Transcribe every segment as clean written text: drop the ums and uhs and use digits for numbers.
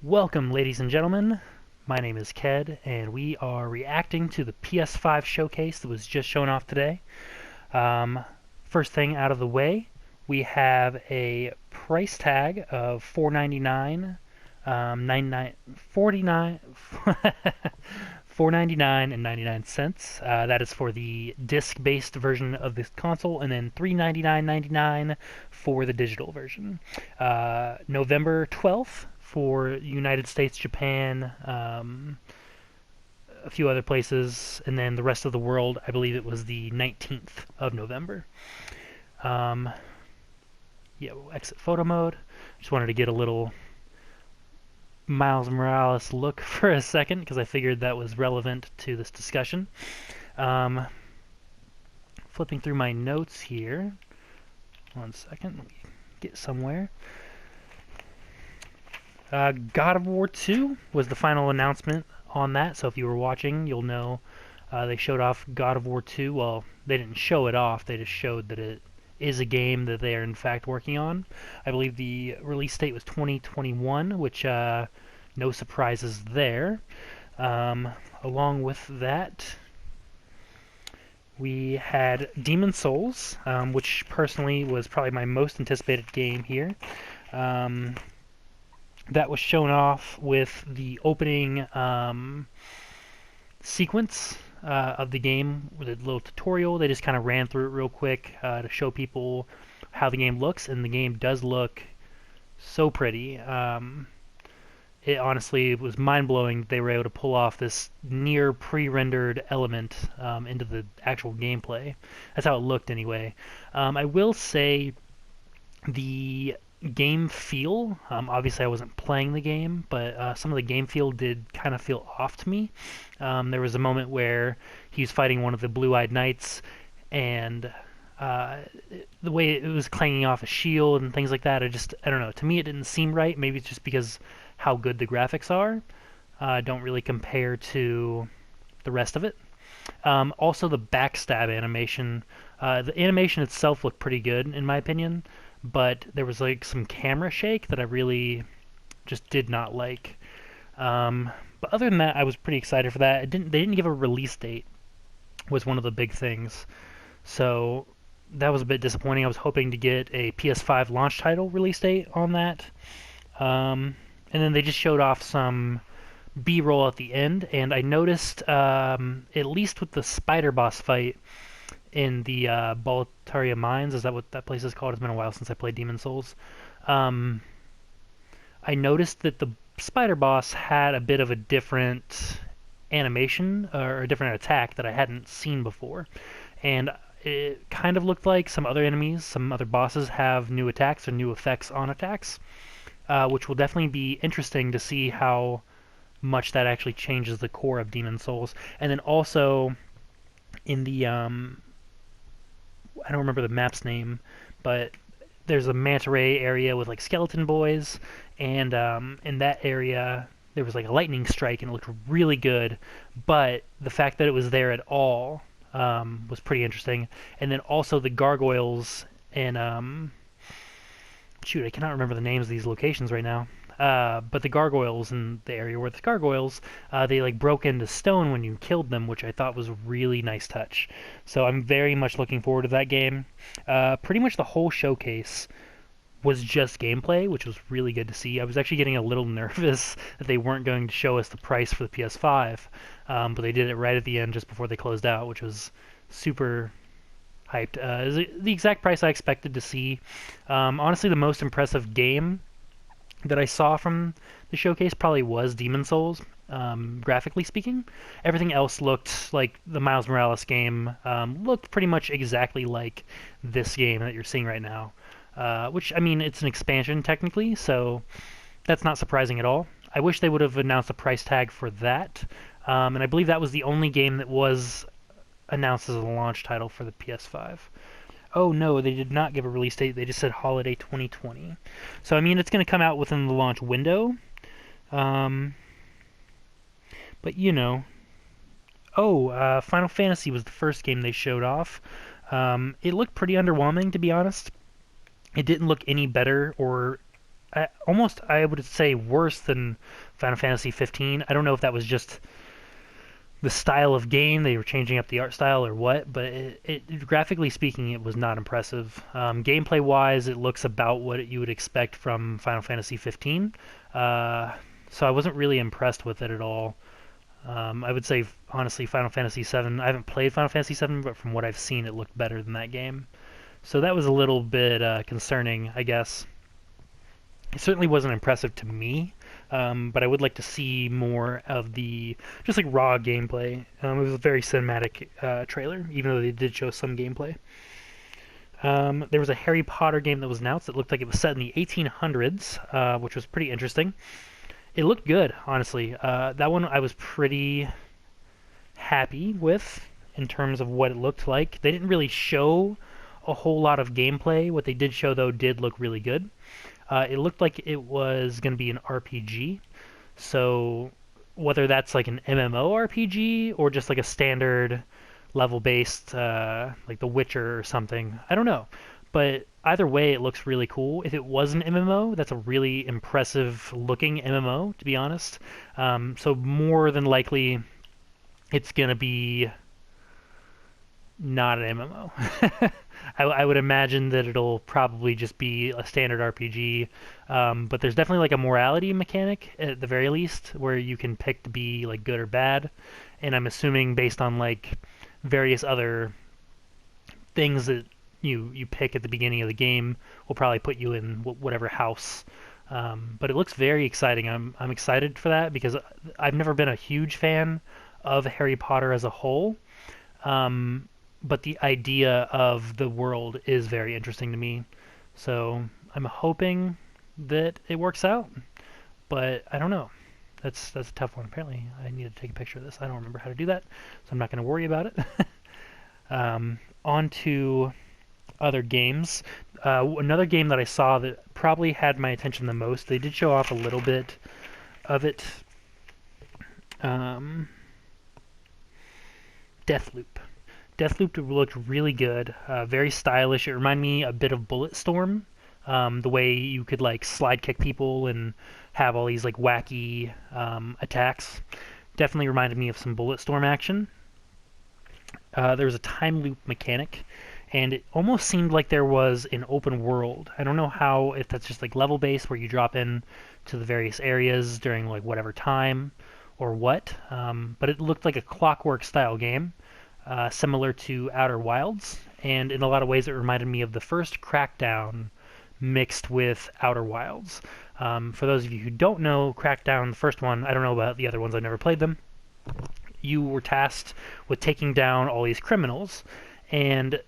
Welcome, ladies and gentlemen. My name is Ked, and we are reacting to the PS5 Showcase that was just shown off today. Um, First thing out of the way, we have a price tag of $4.99, 99, 49, $4.99 and 99 cents. That is for the disc-based version of this console, and then $399.99 for the digital version. November 12th for United States, Japan, a few other places, and then the rest of the world, I believe it was the 19th of November. Um, yeah, we'll exit photo mode. Just wanted to get a little Miles Morales look for a second because I figured that was relevant to this discussion. Flipping through my notes here. One second, let me get somewhere. God of War 2 was the final announcement on that, so if you were watching, you'll know they showed off God of War 2. Well, they didn't show it off, they just showed that it is a game that they are in fact working on. I believe the release date was 2021, which no surprises there. Along with that, we had Demon Souls, which personally was probably my most anticipated game here. That was shown off with the opening sequence of the game with a little tutorial. They just kind of ran through it real quick to show people how the game looks, and the game does look so pretty. It honestly was mind-blowing that they were able to pull off this near pre-rendered element into the actual gameplay. That's how it looked anyway. I will say the game feel, obviously I wasn't playing the game, but some of the game feel did kind of feel off to me. There was a moment where he was fighting one of the blue-eyed knights, and the way it was clanging off a shield and things like that, I don't know, to me it didn't seem right. Maybe it's just because how good the graphics are don't really compare to the rest of it. Also the backstab animation, the animation itself looked pretty good in my opinion, but there was like some camera shake that I really just did not like. But other than that, I was pretty excited for that. They didn't give a release date, was one of the big things. So that was a bit disappointing. I was hoping to get a PS5 launch title release date on that. And then they just showed off some B-roll at the end, and I noticed, at least with the spider boss fight in the Boletaria Mines, is that what that place is called? It's been a while since I played Demon Souls. I noticed that the spider boss had a bit of a different animation, or a different attack that I hadn't seen before. And it kind of looked like some other enemies, some other bosses have new attacks or new effects on attacks, which will definitely be interesting to see how much that actually changes the core of Demon Souls. And then also in the I don't remember the map's name, but there's a manta ray area with like skeleton boys, and in that area there was like a lightning strike and it looked really good, but the fact that it was there at all was pretty interesting. And then also the gargoyles and shoot, I cannot remember the names of these locations right now. But the gargoyles in the area where the gargoyles, they like broke into stone when you killed them, which I thought was a really nice touch. So I'm very much looking forward to that game. Pretty much the whole showcase was just gameplay, which was really good to see. I was actually getting a little nervous that they weren't going to show us the price for the PS5, but they did it right at the end just before they closed out, which was super hyped. The exact price I expected to see. Honestly, the most impressive game that I saw from the showcase probably was Demon Souls, graphically speaking. Everything else looked like the Miles Morales game, looked pretty much exactly like this game that you're seeing right now. Which, I mean, it's an expansion technically, so that's not surprising at all. I wish they would have announced a price tag for that, and I believe that was the only game that was announced as a launch title for the PS5. Oh no, they did not give a release date. They just said holiday 2020. So I mean, it's going to come out within the launch window. But you know. Oh, Final Fantasy was the first game they showed off. It looked pretty underwhelming, to be honest. It didn't look any better or I would say worse than Final Fantasy 15. I don't know if that was just the style of game, they were changing up the art style or what, but graphically speaking, it was not impressive. Gameplay wise, it looks about what you would expect from Final Fantasy 15. So I wasn't really impressed with it at all. I would say honestly, Final Fantasy 7. I haven't played Final Fantasy 7, but from what I've seen, it looked better than that game. So that was a little bit concerning, I guess. It certainly wasn't impressive to me, but I would like to see more of the just like raw gameplay. It was a very cinematic trailer, even though they did show some gameplay. There was a Harry Potter game that was announced that looked like it was set in the 1800s, which was pretty interesting. It looked good, honestly. That one I was pretty happy with in terms of what it looked like. They didn't really show a whole lot of gameplay. What they did show, though, did look really good. It looked like it was going to be an RPG. So whether that's like an MMORPG or just like a standard level-based, like The Witcher or something, I don't know. But either way, it looks really cool. If it was an MMO, that's a really impressive looking MMO, to be honest. So more than likely, it's going to be not an MMO. I would imagine that it'll probably just be a standard RPG, but there's definitely like a morality mechanic at the very least, where you can pick to be like good or bad, and I'm assuming based on like various other things that you pick at the beginning of the game will probably put you in whatever house. But it looks very exciting. I'm excited for that because I've never been a huge fan of Harry Potter as a whole. But the idea of the world is very interesting to me. So I'm hoping that it works out, but I don't know. That's a tough one. Apparently, I need to take a picture of this. I don't remember how to do that, so I'm not going to worry about it. On to other games. Another game that I saw that probably had my attention the most. They did show off a little bit of it. Deathloop. Deathloop looked really good, very stylish. It reminded me a bit of Bulletstorm, the way you could like slide kick people and have all these like wacky attacks. Definitely reminded me of some Bulletstorm action. There was a time loop mechanic, and it almost seemed like there was an open world. I don't know how, if that's just like level based where you drop in to the various areas during like whatever time or what, but it looked like a clockwork style game. Similar to Outer Wilds, and in a lot of ways it reminded me of the first Crackdown mixed with Outer Wilds. For those of you who don't know Crackdown, the first one, I don't know about the other ones, I've never played them. You were tasked with taking down all these criminals, and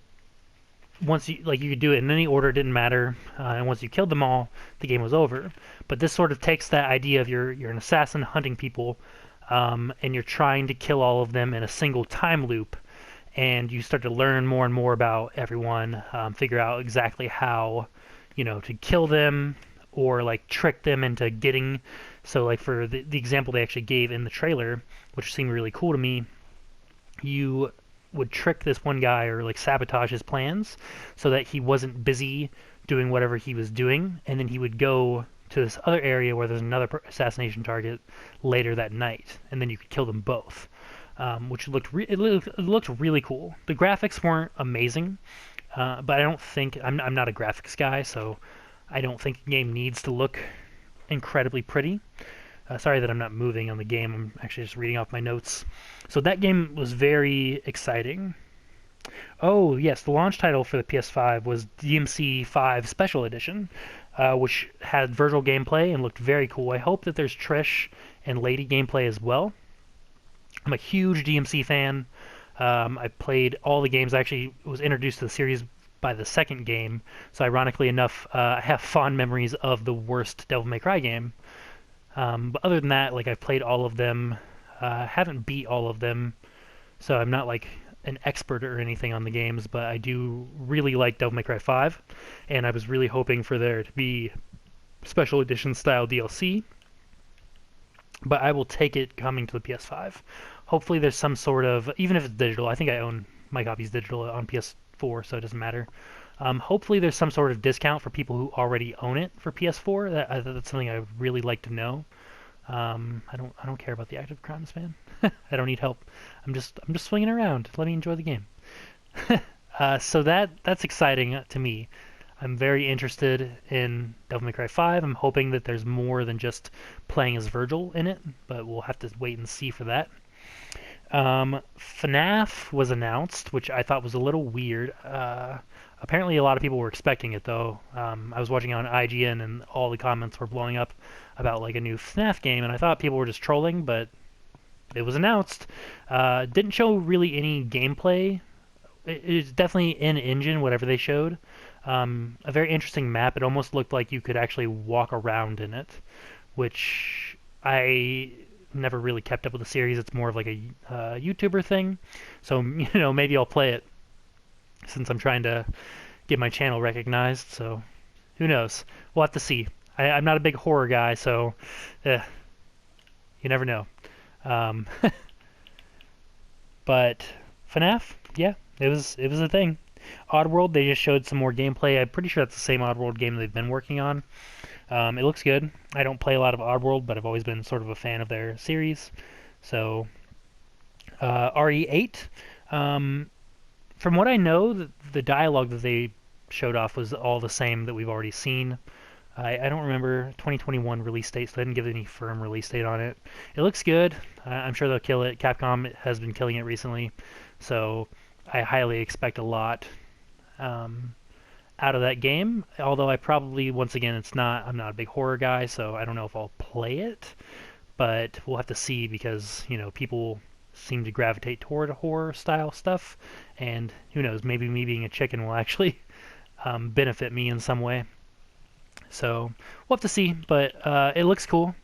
once you could do it in any order, it didn't matter, and once you killed them all, the game was over. But this sort of takes that idea of you're an assassin hunting people, and you're trying to kill all of them in a single time loop, and you start to learn more and more about everyone, figure out exactly how, to kill them or like trick them into getting. So like for the example they actually gave in the trailer, which seemed really cool to me, you would trick this one guy or like sabotage his plans so that he wasn't busy doing whatever he was doing, and then he would go to this other area where there's another assassination target later that night, and then you could kill them both. Which looked really cool. The graphics weren't amazing, but I don't think I'm not a graphics guy, so I don't think the game needs to look incredibly pretty. Sorry that I'm not moving on the game. I'm actually just reading off my notes. So that game was very exciting. Oh yes, the launch title for the PS5 was DMC5 Special Edition, which had virtual gameplay and looked very cool. I hope that there's Trish and Lady gameplay as well. I'm a huge DMC fan. I played all the games. I actually was introduced to the series by the second game, so ironically enough, I have fond memories of the worst Devil May Cry game. But other than that, like I've played all of them. Haven't beat all of them, so I'm not like an expert or anything on the games, but I do really like Devil May Cry 5, and I was really hoping for there to be special edition style DLC. But I will take it coming to the PS5. Hopefully there's some sort of, even if it's digital, I think I own my copies digital on PS4, so it doesn't matter. Hopefully there's some sort of discount for people who already own it for PS4. That's something I'd really like to know. I don't care about the active crimes, man. I don't need help. I'm just swinging around. Let me enjoy the game. So that's exciting to me. I'm very interested in Devil May Cry 5. I'm hoping that there's more than just playing as Virgil in it, but we'll have to wait and see for that. FNAF was announced, which I thought was a little weird. Apparently, a lot of people were expecting it, though. I was watching on IGN, and all the comments were blowing up about like a new FNAF game, and I thought people were just trolling, but it was announced. Didn't show really any gameplay. It's definitely in-engine, whatever they showed. A very interesting map. It almost looked like you could actually walk around in it, which I never really kept up with the series. It's more of like a YouTuber thing. So, maybe I'll play it since I'm trying to get my channel recognized. So, who knows? We'll have to see. I'm not a big horror guy, so you never know. Um, but FNAF, yeah, it was a thing. Oddworld, they just showed some more gameplay. I'm pretty sure that's the same Oddworld game they've been working on. It looks good. I don't play a lot of Oddworld, but I've always been sort of a fan of their series. So, RE8. From what I know, the dialogue that they showed off was all the same that we've already seen. I don't remember 2021 release date, so they didn't give any firm release date on it. It looks good. I'm sure they'll kill it. Capcom has been killing it recently, so I highly expect a lot out of that game. Although I probably, once again, I'm not a big horror guy, so I don't know if I'll play it. But we'll have to see because people seem to gravitate toward horror style stuff, and who knows, maybe me being a chicken will actually benefit me in some way. So we'll have to see, but it looks cool.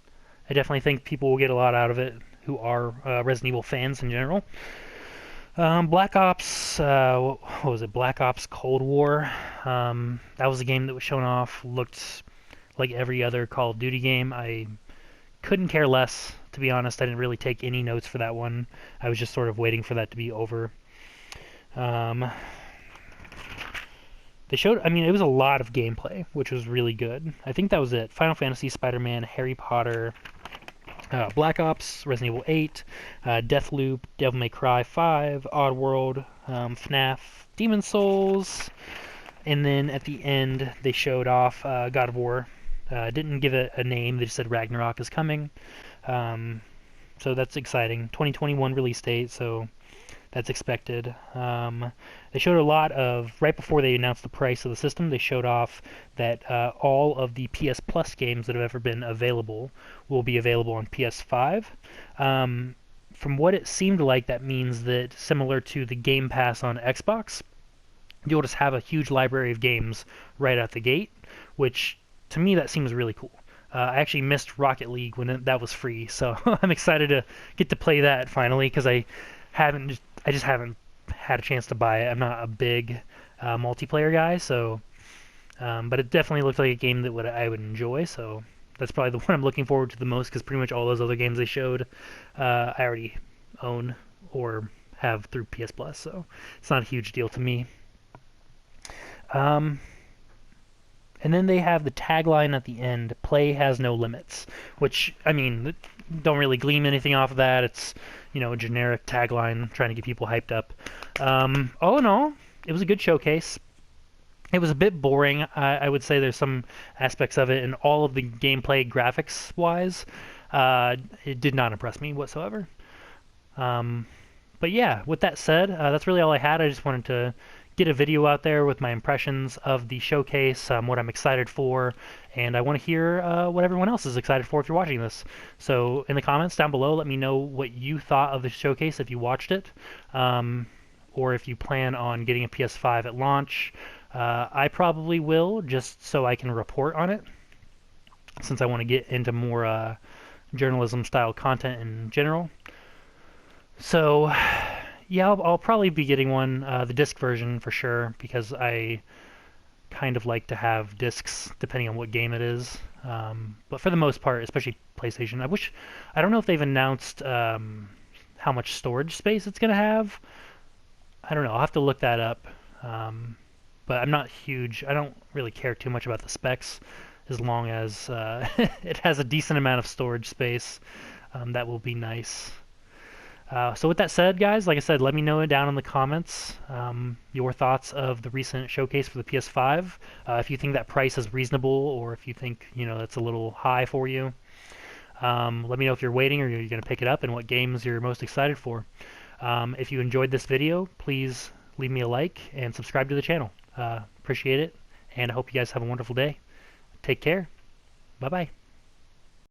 I definitely think people will get a lot out of it who are Resident Evil fans in general. Black Ops, what was it? Black Ops Cold War. That was a game that was shown off. Looked like every other Call of Duty game. I couldn't care less, to be honest. I didn't really take any notes for that one. I was just sort of waiting for that to be over. They showed, it was a lot of gameplay, which was really good. I think that was it. Final Fantasy, Spider-Man, Harry Potter, Black Ops, Resident Evil 8, Deathloop, Devil May Cry 5, Oddworld, FNAF, Demon's Souls, and then at the end they showed off God of War. Didn't give it a name, they just said Ragnarok is coming. So that's exciting. 2021 release date, so that's expected. They showed a lot of, right before they announced the price of the system, they showed off that all of the PS Plus games that have ever been available will be available on PS5. From what it seemed like, that means that similar to the Game Pass on Xbox, you'll just have a huge library of games right out the gate, which to me that seems really cool. I actually missed Rocket League when that was free, so I'm excited to get to play that finally because I just haven't had a chance to buy it. I'm not a big multiplayer guy, so but it definitely looks like a game that I would enjoy. So that's probably the one I'm looking forward to the most because pretty much all those other games they showed, I already own or have through PS Plus, so it's not a huge deal to me. And then they have the tagline at the end, "Play has no limits," which, don't really glean anything off of that. It's, a generic tagline trying to get people hyped up. All in all, it was a good showcase. It was a bit boring. I would say there's some aspects of it, and all of the gameplay graphics-wise, it did not impress me whatsoever. But yeah, with that said, that's really all I had. I just wanted to get a video out there with my impressions of the showcase, what I'm excited for, and I want to hear what everyone else is excited for if you're watching this. So in the comments down below, let me know what you thought of the showcase if you watched it, or if you plan on getting a PS5 at launch. I probably will, just so I can report on it, since I want to get into more journalism-style content in general. So yeah, I'll probably be getting one, the disc version for sure, because I kind of like to have discs depending on what game it is. But for the most part, especially PlayStation, I don't know if they've announced how much storage space it's going to have. I don't know, I'll have to look that up. but I'm not huge. I don't really care too much about the specs as long as it has a decent amount of storage space. That will be nice. So with that said, guys, like I said, let me know down in the comments your thoughts of the recent showcase for the PS5. If you think that price is reasonable, or if you think that's a little high for you. Let me know if you're waiting or you're going to pick it up, and what games you're most excited for. If you enjoyed this video, please leave me a like and subscribe to the channel. Appreciate it, and I hope you guys have a wonderful day. Take care. Bye-bye.